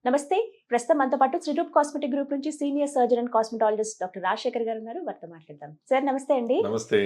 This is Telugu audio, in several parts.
నమస్తే. ప్రస్తుతం మనతో పాటు శ్రీరూప్ కాస్మెటిక్ గ్రూప్ నుంచి senior surgeon and cosmetologist doctor Rajasekhar గారు ఉన్నారు. వారితో మాట్లాడదాం. సార్ నమస్తే అండి. నమస్తే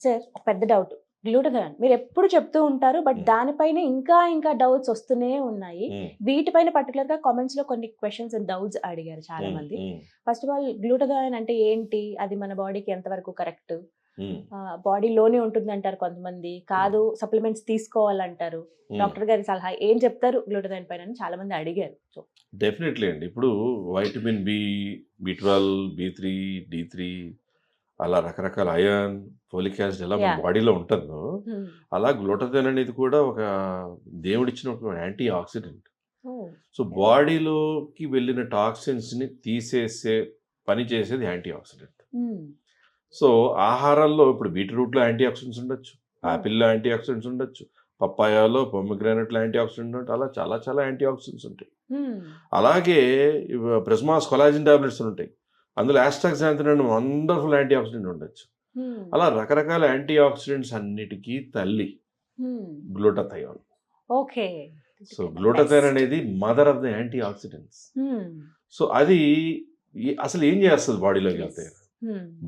సార్, ఒక పెద్ద డౌట్. గ్లూటథియోన్ మీరు ఎప్పుడు చెప్తూ ఉంటారు, బట్ దానిపైన ఇంకా డౌట్స్ వస్తూనే ఉన్నాయి. వీటిపైన పర్టికులర్ గా కామెంట్స్ లో కొన్ని క్వశ్చన్స్ అండ్ డౌట్స్ అడిగారు చాలా మంది. ఫస్ట్ ఆఫ్ ఆల్, గ్లూటథియోన్ అంటే ఏంటి, అది మన బాడీకి ఎంతవరకు కరెక్ట్, బాడీలోనే ఉంటుంది అంటారు కొంతమంది, కాదు సప్లిమెంట్స్ తీసుకోవాలంటారు. డాక్టర్ గారి సలహా ఏం చెప్తారు గ్లూటథియోన్ పైన అని చాలా మంది అడిగారు. సో డెఫినెట్లీ అండి. ఇప్పుడు వైటమిన్ B12, B3, D3 అలా రకరకాల అయాన్, ఫోలిక్ యాసిడ్ ఎలా మన బాడీలో ఉంటుందో అలా గ్లూటథియోన్ అనేది కూడా ఒక దేవుడిచ్చిన ఒక యాంటీ ఆక్సిడెంట్. సో బాడీలోకి వెళ్ళిన టాక్సిన్స్ని తీసేసే పని చేసేది యాంటీ ఆక్సిడెంట్. సో ఆహారాల్లో ఇప్పుడు బీట్రూట్లో యాంటీ ఆక్సిడెంట్స్ ఉండొచ్చు, యాపిల్లో యాంటీ ఆక్సిడెంట్స్ ఉండొచ్చు, పప్పాయాలో పొమగ్రానెట్లో యాంటీ ఆక్సిడెంట్ ఉంటాయి, అలా చాలా చాలా యాంటీ ఆక్సిడెంట్స్ ఉంటాయి. అలాగే ప్రిస్మాస్ కొలాజిన్ టాబ్లెట్స్ ఉంటాయి, అందులో ఆస్టాక్సాంథిన్ అనే వండర్ఫుల్ యాంటీ ఆక్సిడెంట్ ఉండొచ్చు. అలా రకరకాల యాంటీ ఆక్సిడెంట్స్ అన్నిటికీ తల్లి గ్లూటథియోన్. ఓకే. సో గ్లూటథియోన్ అనేది mother of the antioxidants. So అది అసలు ఏం చేస్తుంది బాడీలోకి వెళ్తే,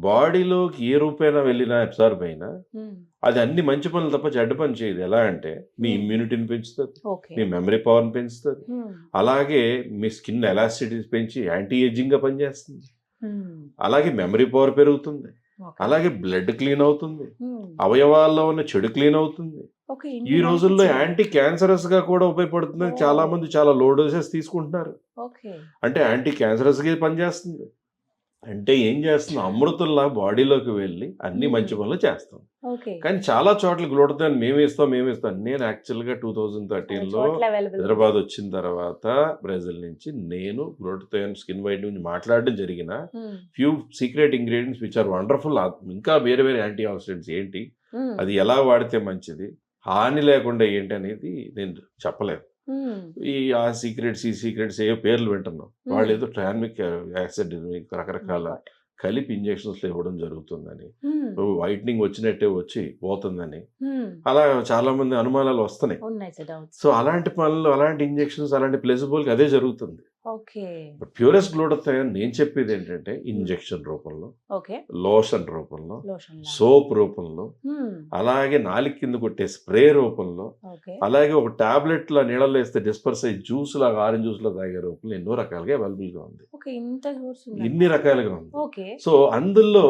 బాడీలోకి ఏ రూపైనా వెళ్ళినా అబ్సార్బ్ అయినా అది అన్ని మంచి పనులు తప్ప చెడ్డ పని చేయదు. ఎలా అంటే మీ ఇమ్యూనిటీని పెంచుతుంది, మీ మెమరీ పవర్ని పెంచుతుంది, అలాగే మీ స్కిన్ ఎలాస్టిసిటీ పెంచి యాంటీ ఏజింగ్ గా పనిచేస్తుంది, అలాగే మెమరీ పవర్ పెరుగుతుంది, అలాగే బ్లడ్ క్లీన్ అవుతుంది, అవయవాల్లో ఉన్న చెడు క్లీన్ అవుతుంది. ఈ రోజుల్లో యాంటీ క్యాన్సరస్ గా కూడా ఉపయోగపడుతుంది. చాలా మంది చాలా లో డోసెస్ తీసుకుంటున్నారు. అంటే యాంటీ క్యాన్సరస్ గా పనిచేస్తుంది. అంటే ఏం చేస్తుంది, అమృతంలా బాడీలోకి వెళ్ళి అన్ని మంచి పనులు చేస్తాం. కానీ చాలా చోట్ల గ్లూటథియోన్ మేమేస్తాం. నేను యాక్చువల్గా 2013లో హైదరాబాద్ వచ్చిన తర్వాత బ్రెజిల్ నుంచి నేను గ్లూటథియోన్ స్కిన్ వైట్ గురించి మాట్లాడడం జరిగిన few secret ingredients which are wonderful. ఇంకా వేరే వేరే యాంటీ ఆక్సిడెంట్స్ ఏంటి, అది ఎలా వాడితే మంచిది, హాని లేకుండా ఏంటి అనేది నేను చెప్పలేదు. ఆ సీక్రెట్స్ ఏ పేర్లు వింటున్నాం, వాళ్ళు ఏదో ట్రాన్మిక్ యాసిడ్ రకరకాల కలిపి ఇంజెక్షన్స్ ఇవ్వడం జరుగుతుందని, వైట్నింగ్ వచ్చినట్టే వచ్చి పోతుందని, అలా చాలా మంది అనుమానాలు వస్తున్నాయి. సో అలాంటి పనులు, అలాంటి ఇంజెక్షన్స్, అలాంటి ప్లేసబుల్కి అదే జరుగుతుంది. ప్యూరెస్ట్ గ్లూటథియోన్ నేను చెప్పేది ఏంటంటే ఇంజెక్షన్ రూపంలో, లోషన్ రూపంలో, సోప్ రూపంలో, అలాగే నాలుగు కింద కొట్టే స్ప్రే రూపంలో, అలాగే ఒక టాబ్లెట్ లా నీళ్ళలో వేస్తే డిస్పర్స్ అయ్యి జ్యూస్ లాగా ఆరెంజ్ జ్యూస్ లో తాగే రూపంలో ఎన్నో రకాలుగా అవైలబుల్ గా ఉంది. ఇన్ని రకాలుగా ఉంది. సో అందులో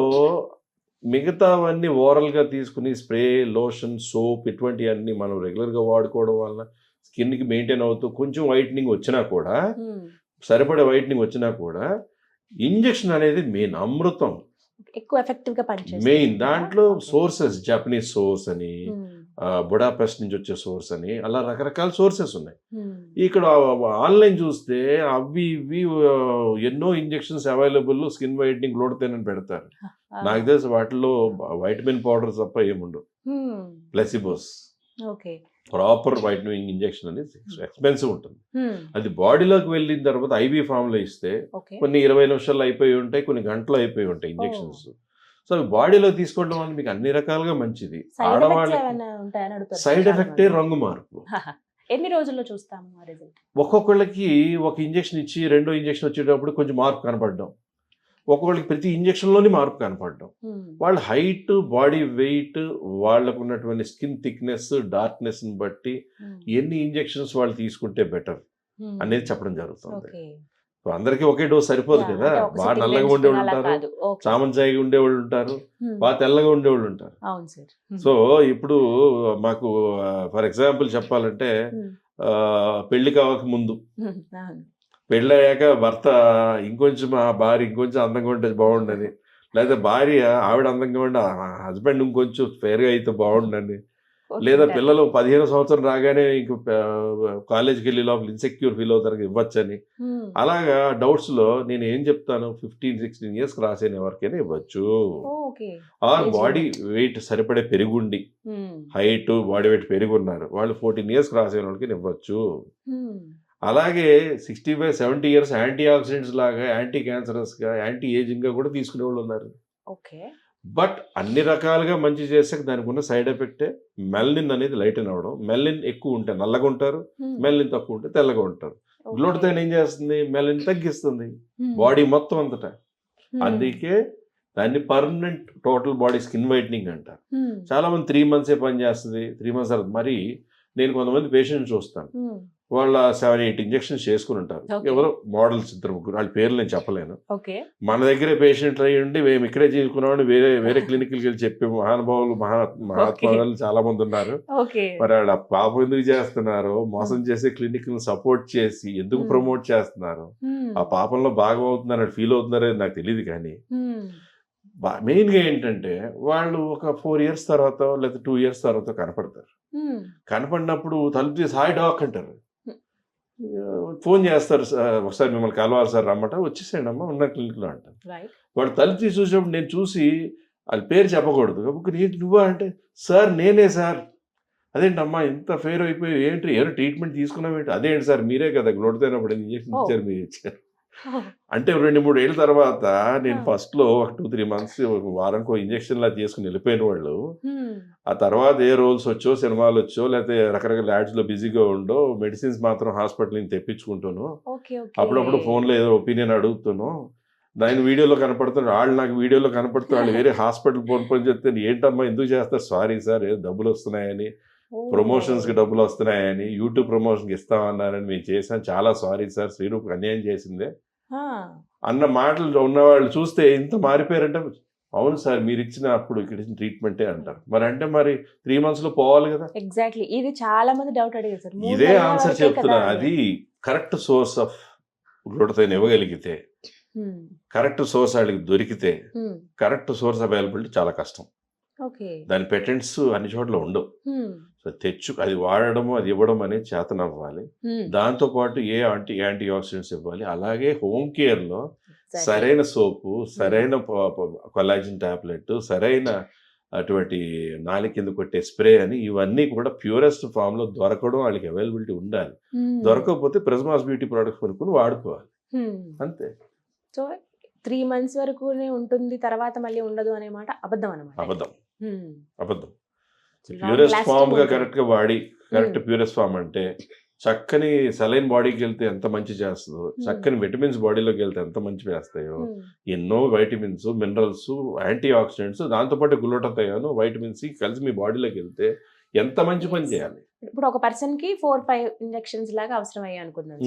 మిగతావన్నీ ఓరల్ గా తీసుకుని స్ప్రే, లోషన్, సోప్ ఇటువంటివన్నీ మనం రెగ్యులర్ గా వాడుకోవడం వల్ల స్కిన్ కి మెయింటైన్ అవుతూ కొంచెం వైట్నింగ్ వచ్చినా కూడా, సరిపడే వైట్నింగ్ వచ్చినా కూడా, ఇంజెక్షన్ అనేది మెయిన్ అమృతం, ఎక్కువ ఎఫెక్టివ్ గా పనిచేస్తుంది. మెయిన్ దాంట్లో సోర్సెస్, జపనీస్ సోర్స్ అని, బుడాపెస్ట్ నుంచి వచ్చే సోర్స్ అని, అలా రకరకాల సోర్సెస్ ఉన్నాయి. ఇక్కడ ఆన్లైన్ చూస్తే అవి ఇవి ఎన్నో ఇంజెక్షన్స్ అవైలబుల్, స్కిన్ వైట్నింగ్ గ్లూటథియోన్ అని పెడతారు. నాకు తెలిసి వాటిలో వైటమిన్ పౌడర్ తప్ప ఏముండవు, ప్లెసిబోస్. ప్రాపర్ వైటమిన్ ఇంజెక్షన్ అనేది ఎక్స్పెన్సివ్ ఉంటుంది. అది బాడీలోకి వెళ్ళిన తర్వాత ఐవీ ఫామ్ లో ఇస్తే కొన్ని 20 నిమిషాల్లో అయిపోయి ఉంటాయి, కొన్ని గంటలు అయిపోయి ఉంటాయి ఇంజెక్షన్స్. సో అవి బాడీలో తీసుకోవడం వల్ల మీకు అన్ని రకాలుగా మంచిది. ఆడవాళ్ళకి సైడ్ ఎఫెక్టే రంగు మార్పు. ఎన్ని రోజుల్లో చూస్తాము రిజల్ట్? ఒక్కొక్కళ్ళకి ఒక ఇంజెక్షన్ ఇచ్చి రెండో ఇంజెక్షన్ వచ్చేటప్పుడు కొంచెం మార్పు కనపడడం, ఒక్కొక్కళ్ళకి ప్రతి ఇంజెక్షన్లోని మార్పు కనపడడం, వాళ్ళ హైట్, బాడీ వెయిట్, వాళ్ళకు ఉన్నటువంటి స్కిన్ థిక్నెస్, డార్క్నెస్ని బట్టి ఎన్ని ఇంజెక్షన్స్ వాళ్ళు తీసుకుంటే బెటర్ అనేది చెప్పడం జరుగుతుంది. అందరికీ ఒకే డోస్ సరిపోదు కదా. బాగా నల్లగా ఉండేవాళ్ళు ఉంటారు, చామంచాయిగా ఉండేవాళ్ళు ఉంటారు, బాగా తెల్లగా ఉండేవాళ్ళు ఉంటారు. సో ఇప్పుడు మాకు ఫర్ ఎగ్జాంపుల్ చెప్పాలంటే, పెళ్లి కావక ముందు, పెళ్ళయ్యాక భర్త ఇంకొంచెం మా భార్య ఇంకొంచెం అందంగా ఉంటే బాగుండని, లేదా భార్య ఆవిడ అందంగా ఉండి హస్బెండ్ ఇంకొంచెం ఫేర్గా అయితే బాగుండని, లేదా పిల్లలు 15 సంవత్సరం రాగానే ఇంక కాలేజ్కి వెళ్ళి లోపల ఇన్సెక్యూర్ ఫీల్ అవుతారు ఇవ్వచ్చని, అలాగా డౌట్స్ లో నేను ఏం చెప్తాను, 15-16 ఇయర్స్ క్రాస్ అయిన ఎవరికైనా ఇవ్వచ్చు. ఆర్ బాడీ వెయిట్ సరిపడే పెరుగుండి, హైట్ బాడీ వెయిట్ పెరుగున్నారు వాళ్ళు 14 ఇయర్స్ క్రాస్ అయిన వాళ్ళకి ఇవ్వచ్చు. అలాగే 65-70 ఇయర్స్ యాంటీ ఆక్సిడెంట్స్ లాగా, యాంటీ క్యాన్సరస్ గా, యాంటీ ఏజింగ్ గా కూడా తీసుకునే వాళ్ళు ఉన్నారు. బట్ అన్ని రకాలుగా మంచి చేసాక దానికి ఉన్న సైడ్ ఎఫెక్టే మెలనిన్ అనేది లైటన్ అవ్వడం. మెలనిన్ ఎక్కువ ఉంటే నల్లగా ఉంటారు, మెలనిన్ తక్కువ ఉంటే తెల్లగా ఉంటారు. గ్లూటథైన్ ఏం చేస్తుంది, మెలనిన్ తగ్గిస్తుంది బాడీ మొత్తం అంతటా. అందుకే దాన్ని permanent total body skin whitening అంటారు. చాలా మంది 3 months పని చేస్తుంది, 3 months తర్వాత. మరి నేను కొంతమంది పేషెంట్స్ చూస్తాను, వాళ్ళ 7-8 ఇంజెక్షన్స్ చేసుకుని ఉంటారు. ఎవరో మోడల్స్ 2-3, వాళ్ళ పేర్లు నేను చెప్పలేను. మన దగ్గరే పేషెంట్లు అయ్యండి మేము ఇక్కడే చేసుకున్నామని వేరే క్లినిక్కి వెళ్ళి చెప్పే మహానుభావులు మహాత్మాలు చాలా మంది ఉన్నారు. మరి వాళ్ళ పాపం ఎందుకు చేస్తున్నారు, మోసం చేసే క్లినిక్ సపోర్ట్ చేసి ఎందుకు ప్రమోట్ చేస్తున్నారు, ఆ పాపంలో బాగా అవుతున్నారని ఫీల్ అవుతున్నారో నాకు తెలియదు. కానీ మెయిన్గా ఏంటంటే వాళ్ళు ఒక 4 years తర్వాత లేదా 2 years తర్వాత కనపడతారు. కనపడినప్పుడు తలుపు తీసి హాయ్ డాక్ అంటారు, ఫోన్ చేస్తారు, ఒకసారి మిమ్మల్ని కలవాలి సార్ రమ్మట, వచ్చేసేయండి అమ్మా ఉన్న క్లినిక్లో అంటారు. వాడు తలుపు తీసి చూసినప్పుడు నేను చూసి వాళ్ళ పేరు చెప్పకూడదు, కాబట్టి నువ్వా అంటే సార్ నేనే సార్. అదేంటమ్మా ఇంత ఫెయిర్ అయిపోయి ఏంటి ఏదో ట్రీట్మెంట్ తీసుకున్నామేంటి, అదేంటి సార్ మీరే కదా గ్లూటథైన్ ఇంజెక్షన్ ఇచ్చారు మీరు ఇచ్చారు అంటే 2-3 ఏళ్ళ తర్వాత నేను ఫస్ట్లో ఒక 2-3 months ఒక వారానికి ఇంజెక్షన్ లా చేసుకుని వెళ్ళిపోయిన వాళ్ళు ఆ తర్వాత ఏ రోల్స్ వచ్చో సినిమాలు వచ్చో లేకపోతే రకరకాల యాడ్స్ లో బిజీగా ఉండో మెడిసిన్స్ మాత్రం హాస్పిటల్ నుంచి తెప్పించుకుంటాను. అప్పుడప్పుడు ఫోన్లో ఏదో ఒపీనియన్ అడుగుతాను, దాని వీడియోలో కనపడుతున్నాడు, వాళ్ళు నాకు వీడియోలో కనపడుతున్నారు, వాళ్ళు వేరే హాస్పిటల్ ఫోన్ చెప్తే ఏంటమ్మా ఎందుకు చేస్తారు, సారీ సార్ ఏదో డబ్బులు వస్తున్నాయని, ప్రమోషన్స్కి డబ్బులు వస్తున్నాయని, యూట్యూబ్ ప్రమోషన్కి ఇస్తామన్నారని మేము చేసాం, చాలా సారీ సార్ శ్రీరూప్ అన్యాయం చేసిందే అన్న మాటలు ఉన్నవాళ్ళు చూస్తే ఇంత మారిపోయారంటే అవును సార్ మీరు ఇచ్చిన అప్పుడు ఇక్కడ ఇచ్చిన ట్రీట్మెంటే అంటారు. మరి అంటే మరి 3 months లో పోవాలి కదా. ఎగ్జాక్ట్లీ, ఇది చాలా మంది డౌట్ అడిగారు సార్. ఇదే ఆన్సర్ చెప్తున్నా, అది కరెక్ట్ సోర్స్ ఆఫ్ గ్లూటథైన్ ఇవ్వగలిగితే, కరెక్ట్ సోర్స్ వాళ్ళకి దొరికితే, కరెక్ట్ సోర్స్ అవైలబిలిటీ చాలా కష్టం. దాని పేటెంట్స్ అన్ని చోట్ల ఉండవు. సో అది వాడడం అది ఇవ్వడం అనేది చేతనవ్వాలి. దాంతో పాటు యాంటీ ఆక్సిడెంట్స్ ఇవ్వాలి. అలాగే హోమ్ కేర్ లో సరైన సోపు, సరైన కొలాజిన్ టాబ్లెట్, సరైన అటువంటి నాలి కింద కొట్టే స్ప్రే అని ఇవన్నీ కూడా ప్యూరెస్ట్ ఫామ్ లో దొరకడం వాళ్ళకి అవైలబిలిటీ ఉండాలి. దొరకకపోతే ప్రిజ్మాస్ బ్యూటీ ప్రొడక్ట్స్ కొనుక్కొని వాడుకోవాలి, అంతే. సో 3 months వరకునే ఉంటుంది, తర్వాత మళ్ళీ ఉండదు అనే మాట అబద్ధం అన్నమాట. అబద్ధం. ప్యూరెస్ట్ ఫామ్ గా కరెక్ట్ గా వాడి, కరెక్ట్ ప్యూరెస్ట్ ఫామ్ అంటే చక్కని సెలైన్ బాడీకి వెళ్తే ఎంత మంచి చేస్తుందో, చక్కని విటమిన్స్ బాడీలోకి వెళ్తే ఎంత మంచి చేస్తాయో, ఎన్నో వైటమిన్స్, మినరల్స్, యాంటీ ఆక్సిడెంట్స్, దాంతోపాటు గ్లూటథైన్, వైటమిన్ సి కలిసి మీ బాడీలోకి వెళ్తే ఎంత మంచి పని చేయాలి. ఇప్పుడు ఒక పర్సన్ కి 4-5 ఇంజెక్షన్స్ లాగా అవసరం అయ్యి అనుకుందాం,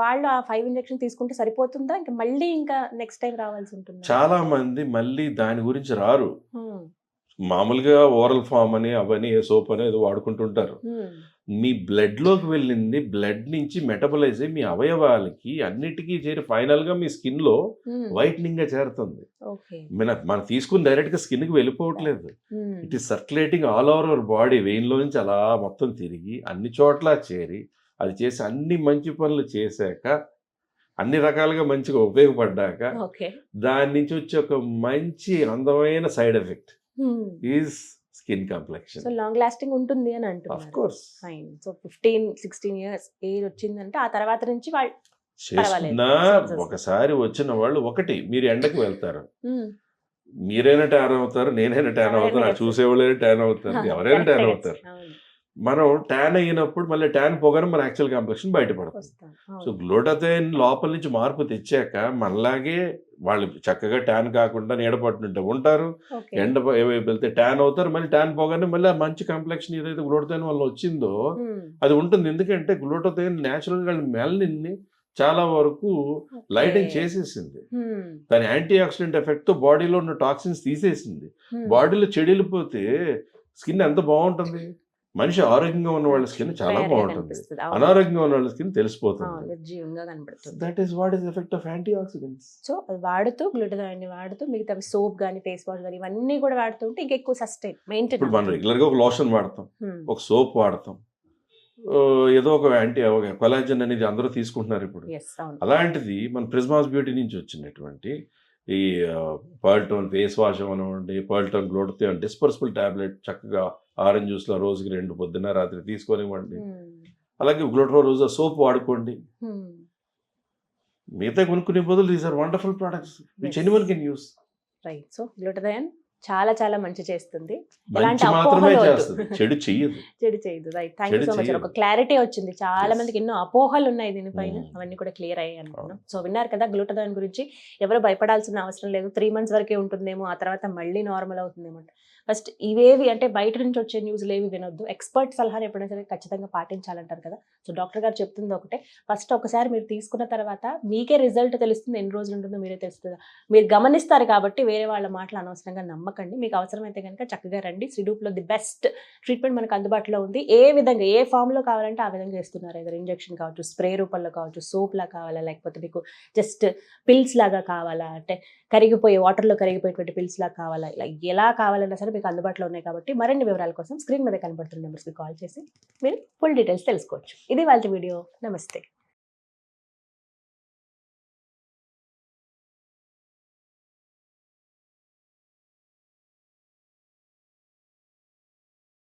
వాళ్ళు ఆ 5 ఇంజెక్షన్ తీసుకుంటే సరిపోతుందా, ఇంకా మళ్ళీ ఇంకా నెక్స్ట్ టైం రావాల్సి ఉంటుంది? చాలా మంది మళ్ళీ దాని గురించి రారు. మామూలుగా ఓరల్ ఫామ్ అని అవని సోప్ అని ఏదో వాడుకుంటుంటారు. మీ బ్లడ్ లోకి వెళ్ళింది, బ్లడ్ నుంచి మెటబలైజ్ అయ్యి మీ అవయవాలకి అన్నిటికీ చేరి ఫైనల్ గా మీ స్కిన్ లో వైట్నింగ్ గా చేరుతుంది. మనం తీసుకుని డైరెక్ట్ గా స్కిన్ కి వెళ్ళిపోవట్లేదు, it is circulating all over our body. Vein లో నుంచి అలా మొత్తం తిరిగి అన్ని చోట్ల చేరి అది చేసి అన్ని మంచి పనులు చేశాక, అన్ని రకాలుగా మంచిగా ఉపయోగపడ్డాక, దాని నుంచి వచ్చే ఒక మంచి అందమైన side effect is skin complexion. So long lasting ఉంటుంది అని అంటున్నారు. Of course. Fine. So 15-16 years age వచ్చిందంటే ఆ తర్వాత నుంచి వాళ్ళు చేస్తున్నా. ఒకసారి వచ్చిన వాళ్ళు ఒకటి, మీరు ఎండకు వెళ్తారు, మీరైనా ట్యాన్ అవుతారు, నేనైనా ట్యాన్ అవుతాను, చూసేవాళ్ళైనా ట్యాన్ అవుతారు, ఎవరైనా ట్యాన్ అవుతారు. మనం ట్యాన్ అయినప్పుడు మళ్ళీ ట్యాన్ పోగానే మన యాక్చువల్ కాంప్లెక్షన్ బయటపడుతుంది. సో గ్లూటథైన్ లోపల నుంచి మార్పు తెచ్చాక మనలాగే వాళ్ళు చక్కగా ట్యాన్ కాకుండా నీడపట్టుంటే ఉంటారు, ఎండ వెళ్తే ట్యాన్ అవుతారు, మళ్ళీ ట్యాన్ పోగానే మళ్ళీ ఆ మంచి కాంప్లెక్షన్ ఏదైతే గ్లూటథైన్ వల్ల వచ్చిందో అది ఉంటుంది. ఎందుకంటే గ్లూటథైన్ న్యాచురల్ గా మెలనిన్ ని చాలా వరకు లైటింగ్ చేసేసింది, దాని యాంటీ ఆక్సిడెంట్ ఎఫెక్ట్ తో బాడీలో ఉన్న టాక్సిన్స్ తీసేసింది. బాడీలో చెడిపోతే స్కిన్ ఎంత బాగుంటుంది, మనిషి ఆరోగ్యంగా ఉన్న వాళ్ళ స్కిన్ చాలా బాగుంటుంది, అనారోగ్యంగా ఉన్న వాళ్ళ స్కిన్ తెలిసిపోతుంది. That is what is effect of antioxidants. So వాడుతూ గ్లూటథైన్ వాడుతూ మిగతా సోప్ గానీ ఫేస్ వాష్ గానీ ఇవన్నీ కూడా వాడుతుంటే ఇంకా ఎక్కువ సస్టైన్ మెయింటైన్. ఇప్పుడు మనం రెగ్యులర్ గా ఒక లోషన్ వాడతాం, ఒక సోప్ వాడతాం, ఏదో ఒక కొలాజన్ అనేది అందరూ తీసుకుంటున్నారు ఇప్పుడు. అలాంటిది మన ప్రిజ్మాస్ బ్యూటీ నుంచి వచ్చినటువంటి ఈ పర్ల్ టోన్ ఫేస్ వాష్ అవ్వండి, pearl tone glutathione dispersible tablet చక్కగా ఆరెంజ్ జ్యూస్ లో రోజుకి 2 పొద్దున్న రాత్రి తీసుకొనివ్వండి. అలాగే గ్లూటథైన్ రోజు సోప్ వాడుకోండి. మిగతా కొనుక్కునే బదులు these are wonderful products which anyone can use. Right. So glutathione చాలా చాలా మంచి చేస్తుంది. ఎలాంటి మంచి మాత్రమే అపోహలు వద్దు. చేస్తుంది, చెడు చెయ్యదు. చెడు చేయదు. రైట్, థ్యాంక్ యూ చెడు సో మచ్. చెయ్యదు. ఒక క్లారిటీ వచ్చింది. చాలా Yes. మందికి ఎన్నో అపోహలు ఉన్నాయి దీనిపైన, Mm. అవన్నీ కూడా క్లియర్ అయ్యాయి అనుకున్నాం. సో విన్నారు కదా గ్లూటథాన్ గురించి. ఎవరు భయపడాల్సిన అవసరం లేదు. 3 months వరకే ఉంటుందేమో, ఆ తర్వాత మళ్ళీ నార్మల్ అవుతుందేమో. ఫస్ట్ ఇవేవి అంటే బయట నుంచి వచ్చే న్యూస్లు ఏవి వినొద్దు. ఎక్స్పర్ట్ సలహాని ఎప్పుడైనా సరే ఖచ్చితంగా పాటించాలంటారు కదా. సో డాక్టర్ గారు చెప్తుంది ఒకటే, ఫస్ట్ ఒకసారి మీరు తీసుకున్న తర్వాత మీకే రిజల్ట్ తెలుస్తుంది. ఎన్ని రోజులు ఉంటుందో మీరే తెలుస్తుంది. మీరు గమనిస్తారు కాబట్టి వేరే వాళ్ళ మాటలు అనవసరంగా నమ్మకండి. మీకు అవసరమైతే కనుక చక్కగా రండి. శ్రీడూప్లో ది బెస్ట్ ట్రీట్మెంట్ మనకు అందుబాటులో ఉంది. ఏ విధంగా ఏ ఫామ్లో కావాలంటే ఆ విధంగా ఇస్తున్నారు. ఏదో ఇంజెక్షన్ కావచ్చు, స్ప్రే రూపంలో కావచ్చు, సోప్ లా కావాలా, లేకపోతే మీకు జస్ట్ పిల్స్ లాగా కావాలా, అంటే కరిగిపోయే వాటర్లో కరిగిపోయేటువంటి పిల్స్ లాగా కావాలా, ఇలా ఎలా కావాలన్నా సరే మీకు అందుబాటులో ఉన్నాయి. కాబట్టి మరిన్ని వివరాల కోసం స్క్రీన్ మీద కనబడుతున్న నెంబర్స్కి కాల్ చేసి మీరు ఫుల్ డీటెయిల్స్ తెలుసుకోవచ్చు. ఇది వాళ్ళ వీడియో. నమస్తే.